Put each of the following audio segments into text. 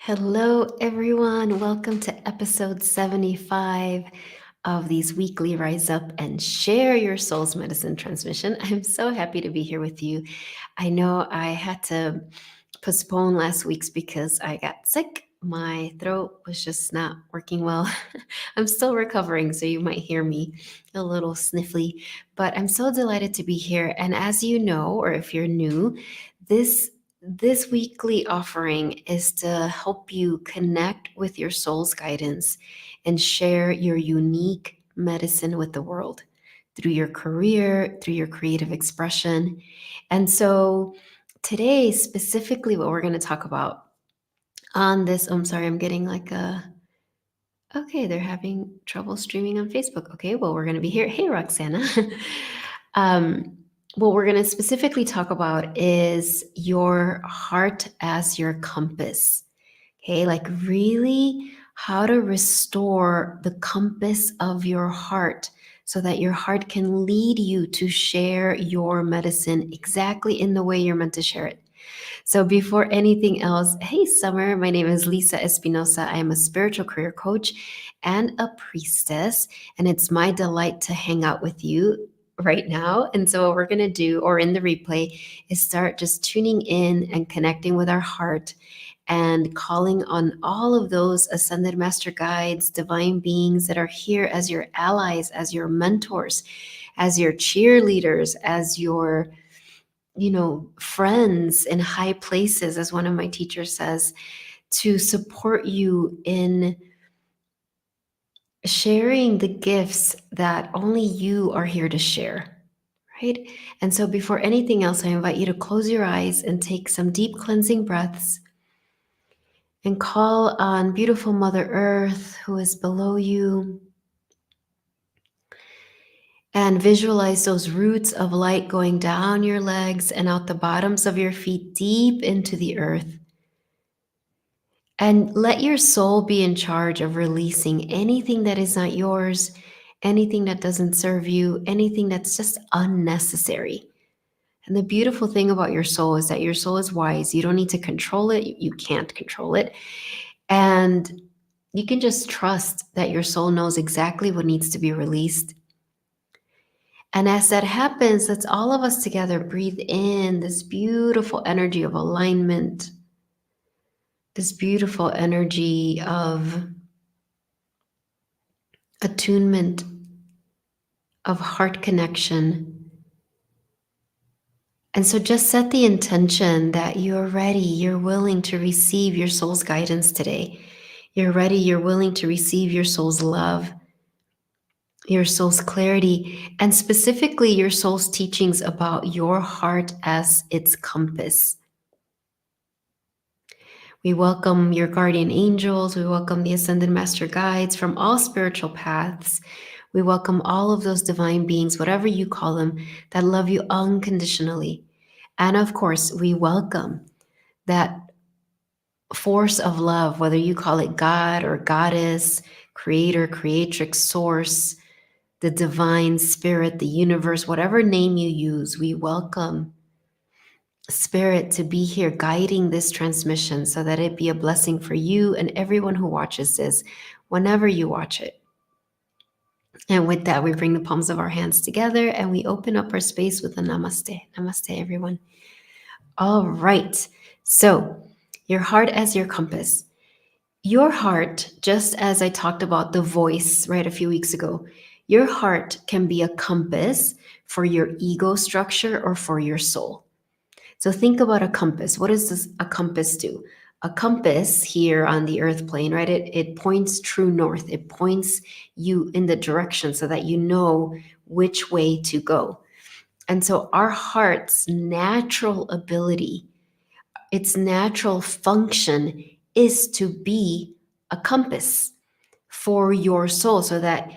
Hello, everyone. Welcome to episode 75 of these weekly Rise Up and Share Your Soul's Medicine transmission. I'm so happy to be here with you. I know I had to postpone last week's because I got sick. My throat was just not working well. I'm still recovering, so you might hear me a little sniffly, but I'm so delighted to be here. And as you know, or if you're new, this this weekly offering is to help you connect with your soul's guidance and share your unique medicine with the world through your career, through your creative expression. And so today, specifically, what we're going to talk about on this, I'm sorry, I'm getting like okay, they're having trouble streaming on Facebook. Okay, well, we're going to be here. Hey, Roxana. um, what we're going to specifically talk about is your heart as your compass. Okay, like really how to restore the compass of your heart so that your heart can lead you to share your medicine exactly in the way you're meant to share it. So, before anything else, hey, Summer, my name is Lisa Espinosa. I am a spiritual career coach and a priestess, and it's my delight to hang out with you right now. And so, what we're going to do, or in the replay, is start just tuning in and connecting with our heart and calling on all of those ascended master guides, divine beings that are here as your allies, as your mentors, as your cheerleaders, as your friends in high places, as one of my teachers says, to support you in sharing the gifts that only you are here to share, right? And so, before anything else, I invite you to close your eyes and take some deep cleansing breaths and call on beautiful Mother Earth who is below you. And visualize those roots of light going down your legs and out the bottoms of your feet deep into the earth. And let your soul be in charge of releasing anything that is not yours, anything that doesn't serve you, anything that's just unnecessary. And the beautiful thing about your soul is that your soul is wise. You don't need to control it. You can't control it. And you can just trust that your soul knows exactly what needs to be released. And as that happens, let's all of us together breathe in this beautiful energy of alignment, this beautiful energy of attunement, of heart connection. And so just set the intention that you're ready, you're willing to receive your soul's guidance today. You're ready, you're willing to receive your soul's love, your soul's clarity, and specifically your soul's teachings about your heart as its compass. We welcome your guardian angels. We welcome the ascended master guides from all spiritual paths. We welcome all of those divine beings, whatever you call them, that love you unconditionally. And of course, we welcome that force of love, whether you call it God or goddess, creator, creatrix, source, the divine spirit, the universe, whatever name you use, we welcome Spirit to be here guiding this transmission so that it be a blessing for you and everyone who watches this whenever you watch it. And with that, we bring the palms of our hands together and we open up our space with a namaste. Namaste, everyone. All right. So, your heart as your compass. Your heart, just as I talked about the voice, right, a few weeks ago, your heart can be a compass for your ego structure or for your soul. So think about a compass. What does a compass do? A compass here on the earth plane, right? It points true north. It points you in the direction so that you know which way to go. And so our heart's natural ability, its natural function is to be a compass for your soul so that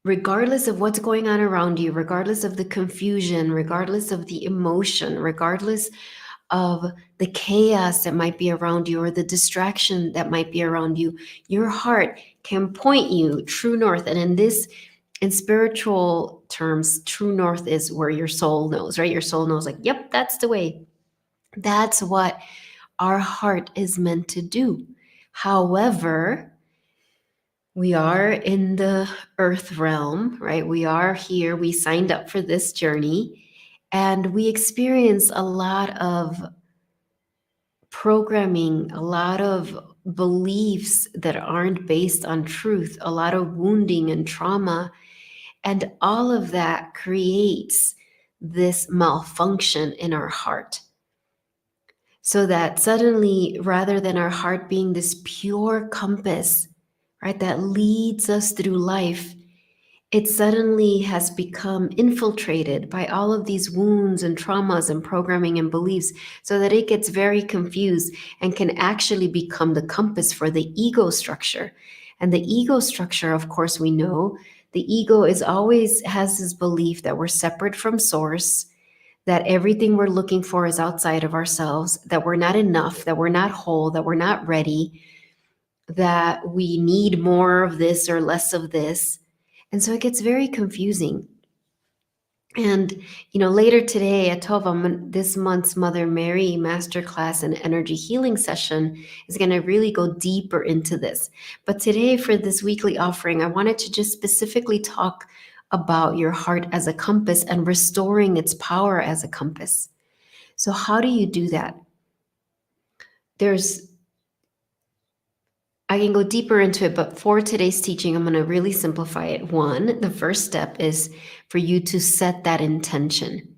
regardless of what's going on around you, regardless of the confusion, regardless of the emotion, regardless of the chaos that might be around you or the distraction that might be around you, your heart can point you true north. And in spiritual terms, true north is where your soul knows, right? Your soul knows, like, yep, that's the way. That's what our heart is meant to do. However, we are in the earth realm, right? We are here. We signed up for this journey, and we experience a lot of programming, a lot of beliefs that aren't based on truth, a lot of wounding and trauma. And all of that creates this malfunction in our heart. So that suddenly, rather than our heart being this pure compass, right, that leads us through life, it suddenly has become infiltrated by all of these wounds and traumas and programming and beliefs, so that it gets very confused and can actually become the compass for the ego structure. And the ego structure, of course, we know the ego is always has this belief that we're separate from source, that everything we're looking for is outside of ourselves, that we're not enough, that we're not whole, that we're not ready, that we need more of this or less of this. And so it gets very confusing. And later today at 12, this month's Mother Mary Masterclass and Energy Healing Session is going to really go deeper into this. But today, for this weekly offering, I wanted to just specifically talk about your heart as a compass and restoring its power as a compass. So, how do you do that? I can go deeper into it, but for today's teaching, I'm going to really simplify it. One, the first step is for you to set that intention.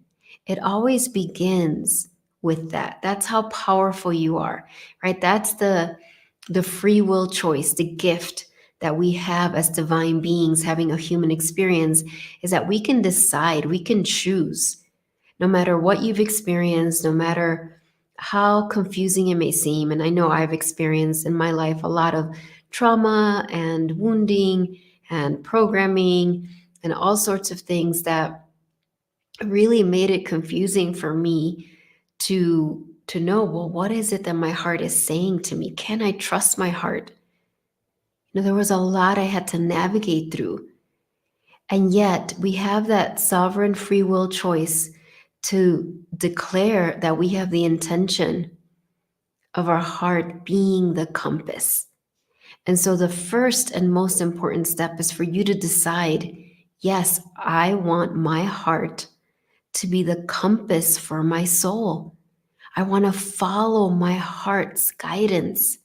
It always begins with that. That's how powerful you are, right? That's the free will choice, the gift that we have as divine beings having a human experience, is that we can decide, we can choose, no matter what you've experienced, no matter how confusing it may seem. And I know I've experienced in my life a lot of trauma and wounding and programming and all sorts of things that really made it confusing for me to know, well, what is it that my heart is saying to me? Can I trust my heart? There was a lot I had to navigate through. And yet we have that sovereign free will choice to declare that we have the intention of our heart being the compass. And so the first and most important step is for you to decide, yes, I want my heart to be the compass for my soul. I want to follow my heart's guidance.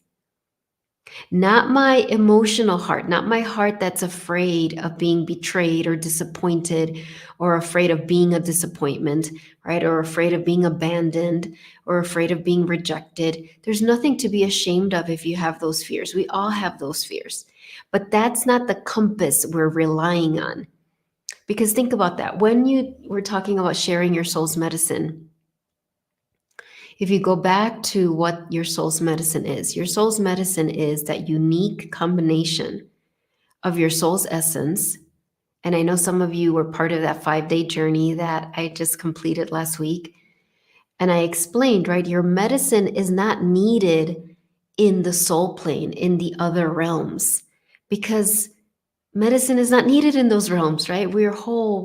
Not my emotional heart, not my heart that's afraid of being betrayed or disappointed, or afraid of being a disappointment, right? Or afraid of being abandoned, or afraid of being rejected. There's nothing to be ashamed of if you have those fears. We all have those fears. But that's not the compass we're relying on. Because think about that. When you were talking about sharing your soul's medicine, if you go back to what your soul's medicine is, your soul's medicine is that unique combination of your soul's essence. And I know some of you were part of that 5-day journey that I just completed last week. And I explained, right, your medicine is not needed in the soul plane, in the other realms, because medicine is not needed in those realms, right? We're whole,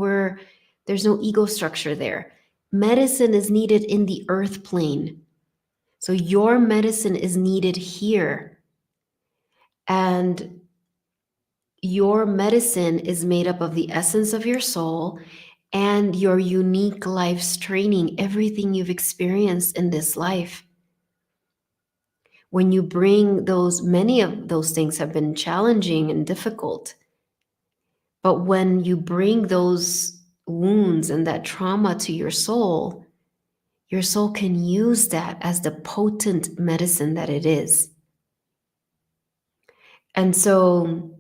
there's no ego structure there. Medicine is needed in the earth plane. So your medicine is needed here. And your medicine is made up of the essence of your soul and your unique life's training, everything you've experienced in this life. When you bring those, many of those things have been challenging and difficult. But when you bring those wounds and that trauma to your soul can use that as the potent medicine that it is. And so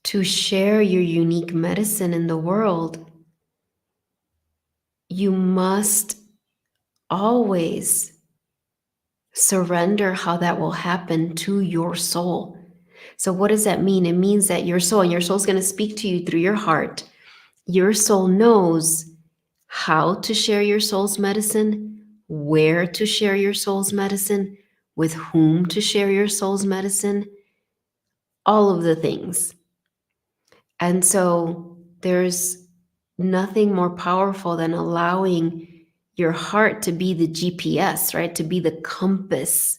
to share your unique medicine in the world, you must always surrender how that will happen to your soul. So what does that mean? It means that your soul, and your soul's going to speak to you through your heart. Your soul knows how to share your soul's medicine, where to share your soul's medicine, with whom to share your soul's medicine, all of the things. And so there's nothing more powerful than allowing your heart to be the GPS, right? To be the compass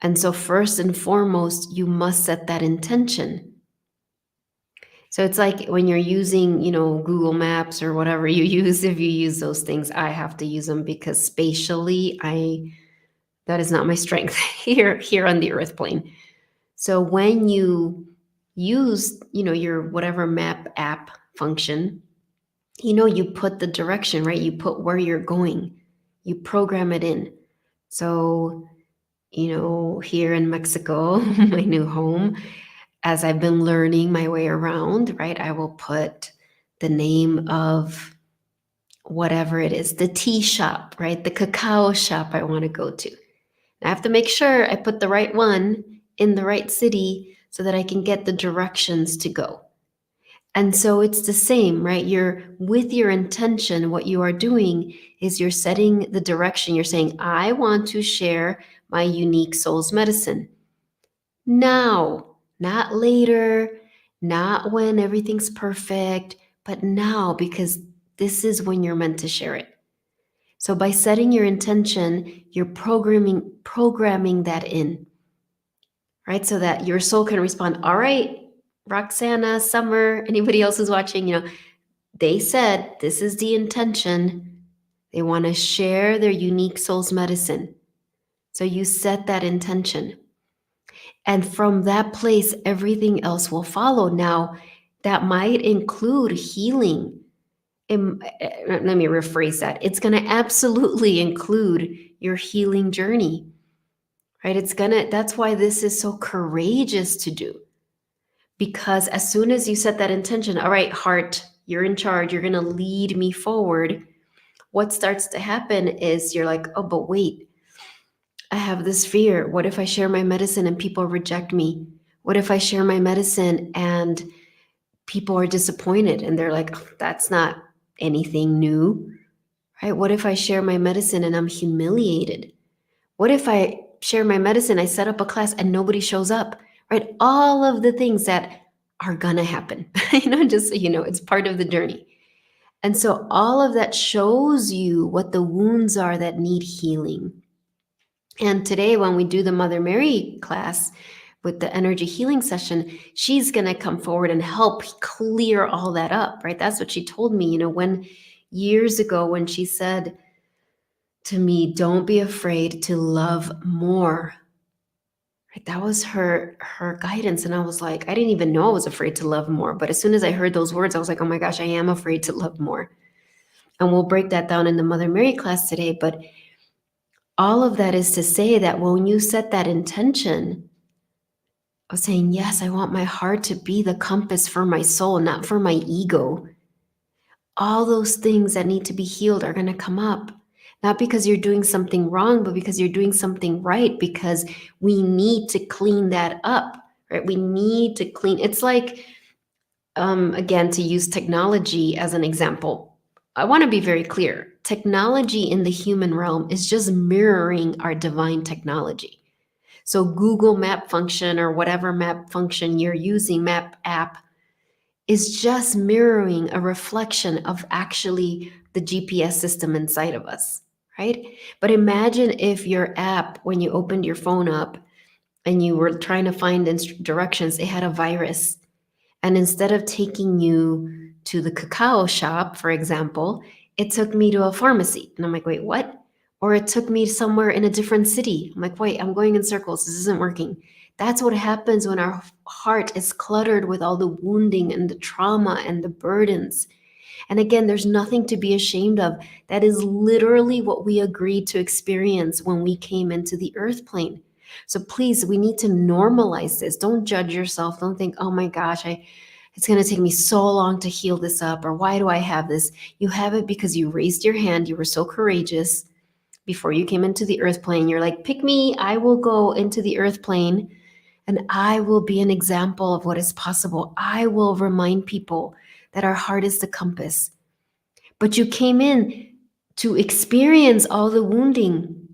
And so, first and foremost, you must set that intention. So it's like when you're using, Google Maps or whatever you use, if you use those things, I have to use them because spatially, that is not my strength here on the earth plane. So when you use, your whatever map app function, you put the direction, right? You put where you're going. You program it in. So, here in Mexico, my new home, as I've been learning my way around, right, I will put the name of whatever it is, the tea shop, right, the cacao shop I want to go to. I have to make sure I put the right one in the right city so that I can get the directions to go. And so it's the same, right? You're with your intention, what you are doing is you're setting the direction. You're saying, I want to share my unique soul's medicine now, not later, not when everything's perfect, but now because this is when you're meant to share it. So by setting your intention, you're programming that in, right? So that your soul can respond, all right, Roxana, Summer, anybody else who's watching, they said this is the intention. They want to share their unique soul's medicine. So you set that intention. And from that place, everything else will follow. Now, that might include healing. Let me rephrase that. It's going to absolutely include your healing journey, right? That's why this is so courageous to do. Because as soon as you set that intention, all right, heart, you're in charge, you're going to lead me forward. What starts to happen is you're like, oh, but wait, I have this fear. What if I share my medicine and people reject me? What if I share my medicine and people are disappointed and they're like, oh, that's not anything new, right? What if I share my medicine and I'm humiliated? What if I share my medicine, I set up a class and nobody shows up, right? All of the things that are gonna happen, just so you know, it's part of the journey. And so all of that shows you what the wounds are that need healing. And today, when we do the Mother Mary class with the energy healing session, she's going to come forward and help clear all that up, right? That's what she told me, when years ago when she said to me, don't be afraid to love more. Right? That was her guidance. And I was like, I didn't even know I was afraid to love more. But as soon as I heard those words, I was like, oh my gosh, I am afraid to love more. And we'll break that down in the Mother Mary class today. But all of that is to say that when you set that intention of saying, yes, I want my heart to be the compass for my soul, not for my ego, all those things that need to be healed are going to come up. Not because you're doing something wrong, but because you're doing something right, because we need to clean that up, right? We need to clean. It's like, again, to use technology as an example, I want to be very clear. Technology in the human realm is just mirroring our divine technology. So Google Map function or whatever map function you're using, map app, is just mirroring a reflection of actually the GPS system inside of us, right? But imagine if your app, when you opened your phone up and you were trying to find directions, it had a virus. And instead of taking you to the cacao shop, for example, it took me to a pharmacy. And I'm like, wait, what? Or it took me somewhere in a different city. I'm like, wait, I'm going in circles. This isn't working. That's what happens when our heart is cluttered with all the wounding and the trauma and the burdens. And again, there's nothing to be ashamed of. That is literally what we agreed to experience when we came into the earth plane. So please, we need to normalize this. Don't judge yourself. Don't think, oh my gosh, it's going to take me so long to heal this up, or why do I have this? You have it because you raised your hand. You were so courageous before you came into the earth plane. You're like, pick me. I will go into the earth plane and I will be an example of what is possible. I will remind people that our heart is the compass. But you came in to experience all the wounding,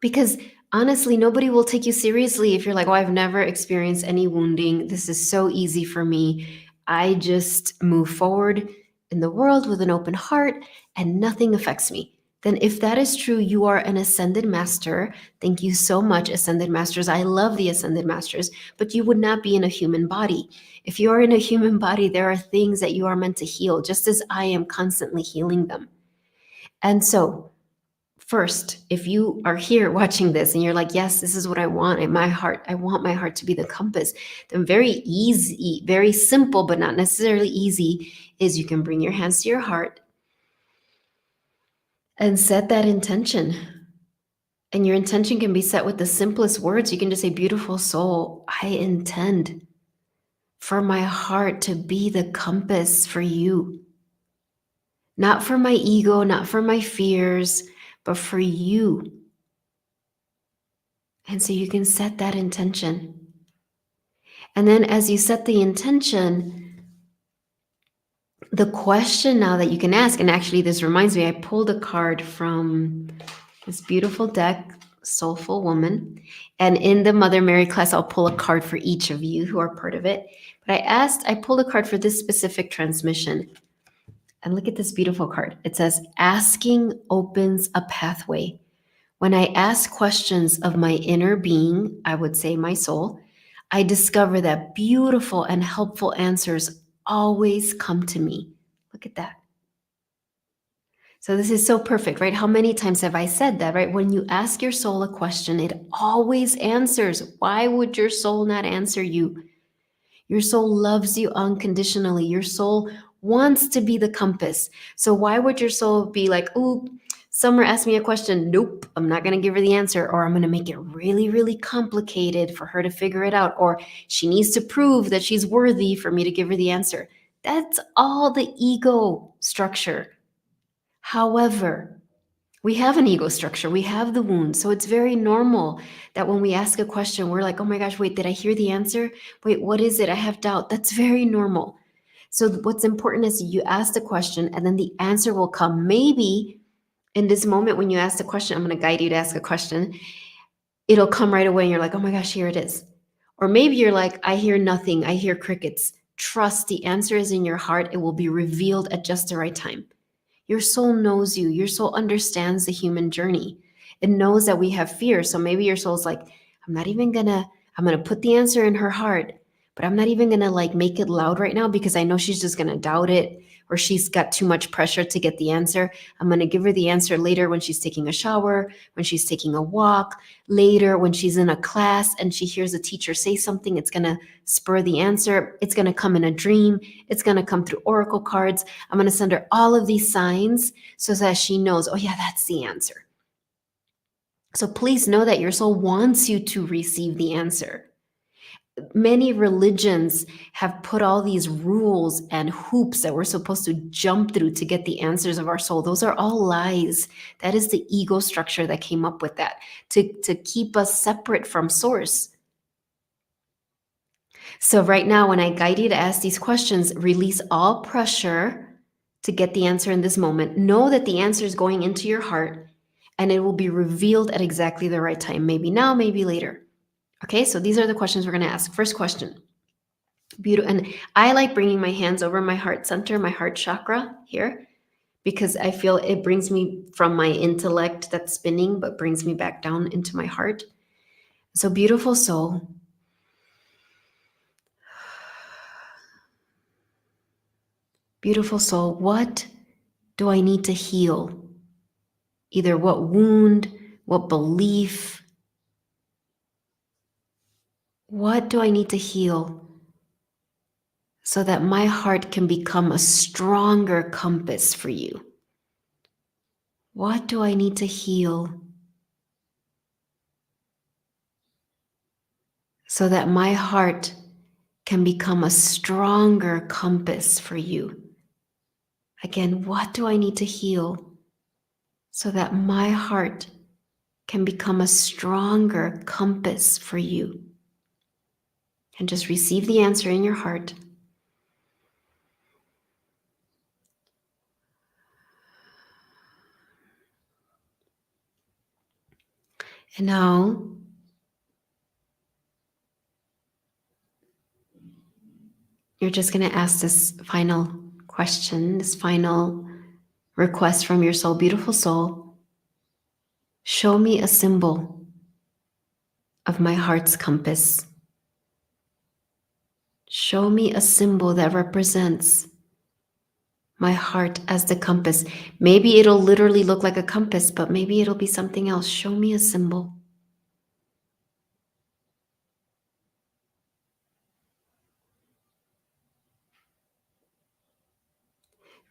because honestly, nobody will take you seriously if you're like, oh, I've never experienced any wounding. This is so easy for me. I just move forward in the world with an open heart and nothing affects me. then if that is true, you are an ascended master. Thank you so much, ascended masters. I love the ascended masters, but you would not be in a human body. If you are in a human body, there are things that you are meant to heal, just as I am constantly healing them. And so, first, if you are here watching this and you're like, yes, this is what I want in my heart, I want my heart to be the compass, then very easy, very simple, but not necessarily easy, is you can bring your hands to your heart and set that intention. And your intention can be set with the simplest words. You can just say, beautiful soul, I intend for my heart to be the compass for you. Not for my ego, not for my fears, but for you. And so you can set that intention. And then as you set the intention, the question now that you can ask, and actually this reminds me, I pulled a card from this beautiful deck, Soulful Woman. And in the Mother Mary class, I'll pull a card for each of you who are part of it. But I pulled a card for this specific transmission. And look at this beautiful card. It says, asking opens a pathway. When I ask questions of my inner being, I would say my soul, I discover that beautiful and helpful answers always come to me. Look at that. So this is so perfect, right? How many times have I said that, right? When you ask your soul a question, it always answers. Why would your soul not answer you? Your soul loves you unconditionally. Your soul wants to be the compass. So why would your soul be like, ooh, Summer asked me a question. Nope, I'm not going to give her the answer, or I'm going to make it really, really complicated for her to figure it out, or she needs to prove that she's worthy for me to give her the answer. That's all the ego structure. However, we have an ego structure. We have the wound. So it's very normal that when we ask a question, we're like, oh my gosh, wait, did I hear the answer? Wait, what is it? I have doubt. That's very normal. So what's important is you ask the question and then the answer will come. Maybe in this moment when you ask the question, I'm going to guide you to ask a question. It'll come right away and you're like, oh my gosh, here it is. Or maybe you're like, I hear nothing. I hear crickets. Trust the answer is in your heart. It will be revealed at just the right time. Your soul knows you. Your soul understands the human journey. It knows that we have fear. So maybe your soul's like, I'm going to put the answer in her heart, but I'm not even going to like make it loud right now because I know she's just going to doubt it or she's got too much pressure to get the answer. I'm going to give her the answer later when she's taking a shower, when she's taking a walk, later when she's in a class and she hears a teacher say something, it's going to spur the answer. It's going to come in a dream. It's going to come through oracle cards. I'm going to send her all of these signs so that she knows, oh yeah, that's the answer. So please know that your soul wants you to receive the answer. Many religions have put all these rules and hoops that we're supposed to jump through to get the answers of our soul. Those are all lies. That is the ego structure that came up with that to keep us separate from source. So right now, when I guide you to ask these questions, release all pressure to get the answer in this moment. Know that the answer is going into your heart and it will be revealed at exactly the right time. Maybe now, maybe later. Okay, so these are the questions we're going to ask. First question. Beautiful. And I like bringing my hands over my heart center, my heart chakra here, because I feel it brings me from my intellect that's spinning, but brings me back down into my heart. So beautiful soul. Beautiful soul, what do I need to heal? Either what wound, what belief, what do I need to heal so that my heart can become a stronger compass for you? What do I need to heal so that my heart can become a stronger compass for you? Again, what do I need to heal so that my heart can become a stronger compass for you? And just receive the answer in your heart. And now, you're just going to ask this final question, this final request from your soul. Beautiful soul, Show me a symbol of my heart's compass. Show me a symbol that represents my heart as the compass. Maybe it'll literally look like a compass, but maybe it'll be something else. Show me a symbol.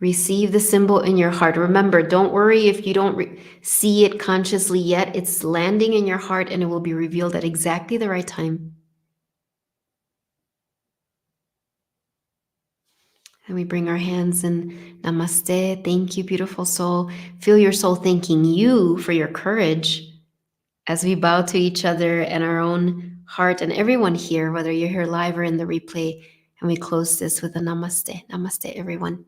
Receive the symbol in your heart. Remember, don't worry if you don't see it consciously yet. It's landing in your heart and it will be revealed at exactly the right time. And we bring our hands in namaste. Thank you, beautiful soul. Feel your soul thanking you for your courage as we bow to each other and our own heart and everyone here, whether you're here live or in the replay. And we close this with a namaste. Namaste, everyone.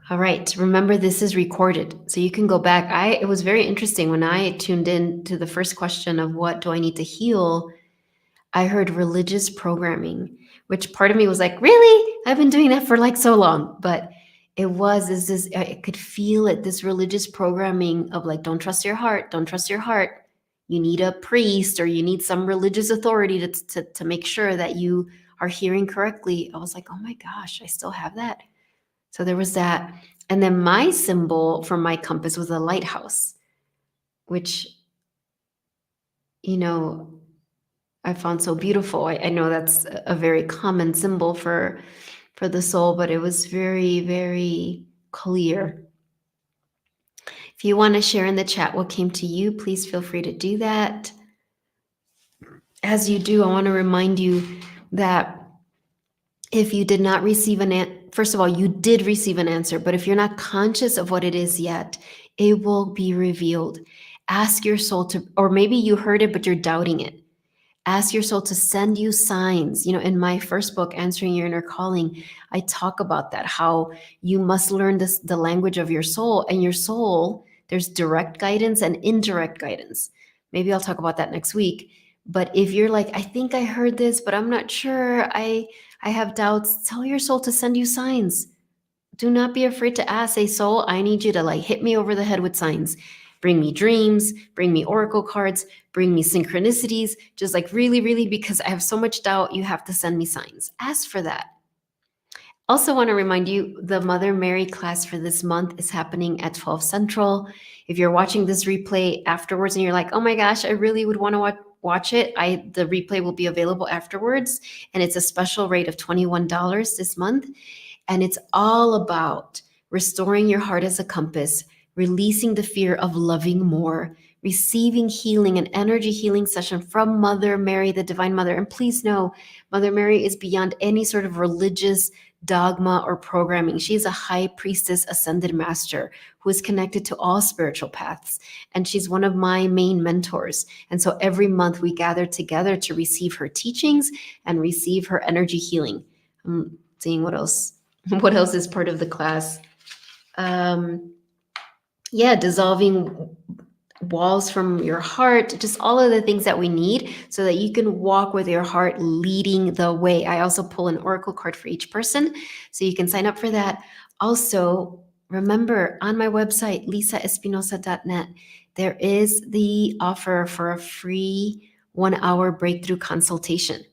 All right. Remember, this is recorded, so you can go back. It was very interesting when I tuned in to the first question of what do I need to heal. I heard religious programming, which part of me was like, really? I've been doing that for like so long. But it was is this I could feel it, this religious programming of like, don't trust your heart, don't trust your heart. You need a priest or you need some religious authority to make sure that you are hearing correctly. I was like, oh my gosh, I still have that. So there was that. And then my symbol for my compass was a lighthouse, which, you know, I found so beautiful. I know that's a very common symbol for the soul, but it was very, very clear. If you want to share in the chat what came to you, please feel free to do that. As you do, I want to remind you that if you did not receive first of all, you did receive an answer, but if you're not conscious of what it is yet, it will be revealed. Ask your soul to, or maybe you heard it, but you're doubting it. Ask your soul to send you signs. You know, in my first book, Answering Your Inner Calling, I talk about that, how you must learn the language of your soul. And your soul, there's direct guidance and indirect guidance. Maybe I'll talk about that next week. But if you're like, I think I heard this, but I'm not sure, I have doubts, tell your soul to send you signs. Do not be afraid to ask. Say, soul, I need you to like hit me over the head with signs. Bring me dreams, bring me oracle cards, bring me synchronicities. Just like really, really, because I have so much doubt, you have to send me signs. Ask for that. Also want to remind you, the Mother Mary class for this month is happening at 12 Central. If you're watching this replay afterwards and you're like, oh my gosh, I really would want to watch it, the replay will be available afterwards. And it's a special rate of $21 this month. And it's all about restoring your heart as a compass, releasing the fear of loving more, receiving healing, an energy healing session from Mother Mary, the Divine Mother. And please know, Mother Mary is beyond any sort of religious dogma or programming. She is a high priestess, ascended master who is connected to all spiritual paths. And she's one of my main mentors. And so every month we gather together to receive her teachings and receive her energy healing. I'm seeing what else is part of the class. Dissolving walls from your heart, just all of the things that we need so that you can walk with your heart leading the way. I also pull an oracle card for each person, so you can sign up for that. Also, remember, on my website, lisaespinosa.net, there is the offer for a free 1-hour breakthrough consultation.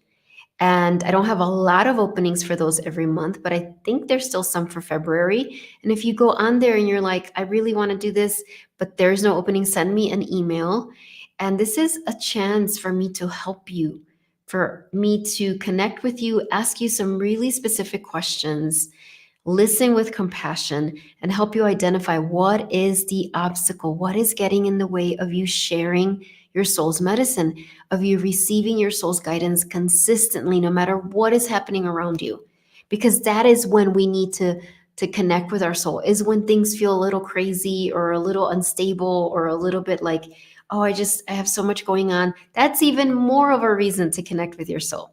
And I don't have a lot of openings for those every month, but I think there's still some for February. And if you go on there and you're like, I really want to do this, but there's no opening, send me an email. And this is a chance for me to help you, for me to connect with you, ask you some really specific questions, listen with compassion, and help you identify what is the obstacle, what is getting in the way of you sharing your soul's medicine, of you receiving your soul's guidance consistently, no matter what is happening around you. Because that is when we need to connect with our soul, is when things feel a little crazy or a little unstable or a little bit like, oh, I have so much going on. That's even more of a reason to connect with your soul.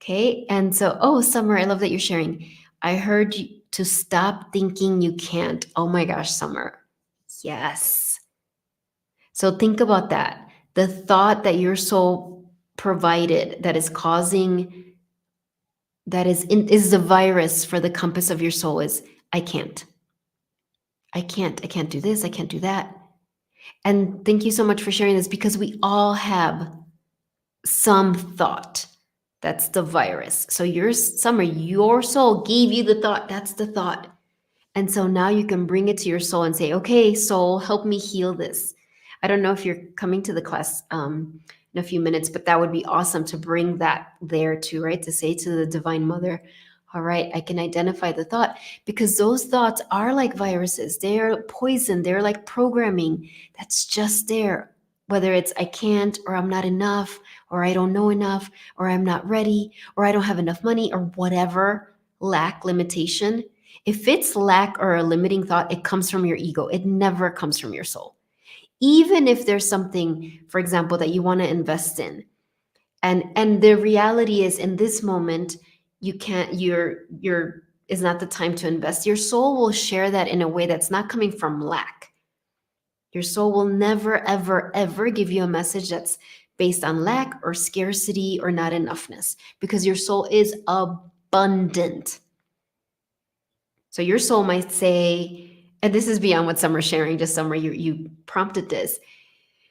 Okay. And so, oh, Summer, I love that you're sharing. I heard you to stop thinking you can't. Oh my gosh, Summer. Yes. So think about that. The thought that your soul provided that is causing, is the virus for the compass of your soul is, I can't do this. I can't do that. And thank you so much for sharing this, because we all have some thought. That's the virus. So Summer, your soul gave you the thought. That's the thought. And so now you can bring it to your soul and say, okay, soul, help me heal this. I don't know if you're coming to the class in a few minutes, but that would be awesome to bring that there too, right? To say to the Divine Mother, all right, I can identify the thought, because those thoughts are like viruses. They're poison. They're like programming that's just there. Whether it's I can't, or I'm not enough, or I don't know enough, or I'm not ready, or I don't have enough money, or whatever lack, limitation. If it's lack or a limiting thought, it comes from your ego. It never comes from your soul. Even if there's something, for example, that you want to invest in, and the reality is in this moment, you can't, your is not the time to invest. Your soul will share that in a way that's not coming from lack. Your soul will never, ever, ever give you a message that's based on lack or scarcity or not enoughness, because your soul is abundant. So your soul might say, and this is beyond what Summer's sharing, just Summer, you prompted this.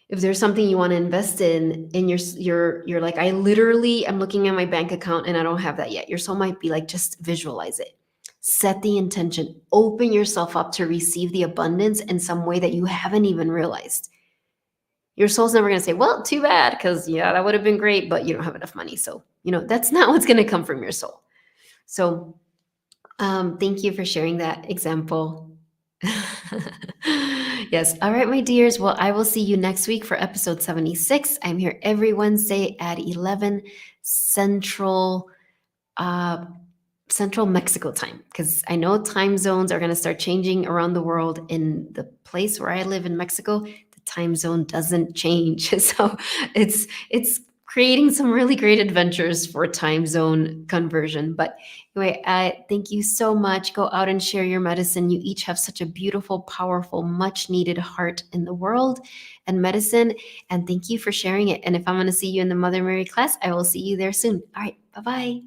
If there's something you want to invest in, and you're like, I literally am looking at my bank account and I don't have that yet. Your soul might be like, just visualize it. Set the intention. Open yourself up to receive the abundance in some way that you haven't even realized. Your soul's never going to say, well, too bad, because yeah, that would have been great, but you don't have enough money. So, that's not what's going to come from your soul. So thank you for sharing that example. Yes. All right, my dears. Well, I will see you next week for episode 76. I'm here every Wednesday at 11 Central uh, Central Mexico time, because I know time zones are going to start changing around the world. In the place where I live in Mexico, the time zone doesn't change. So it's creating some really great adventures for time zone conversion. But anyway, thank you so much. Go out and share your medicine. You each have such a beautiful, powerful, much needed heart in the world and medicine. And thank you for sharing it. And if I'm going to see you in the Mother Mary class, I will see you there soon. All right. Bye bye.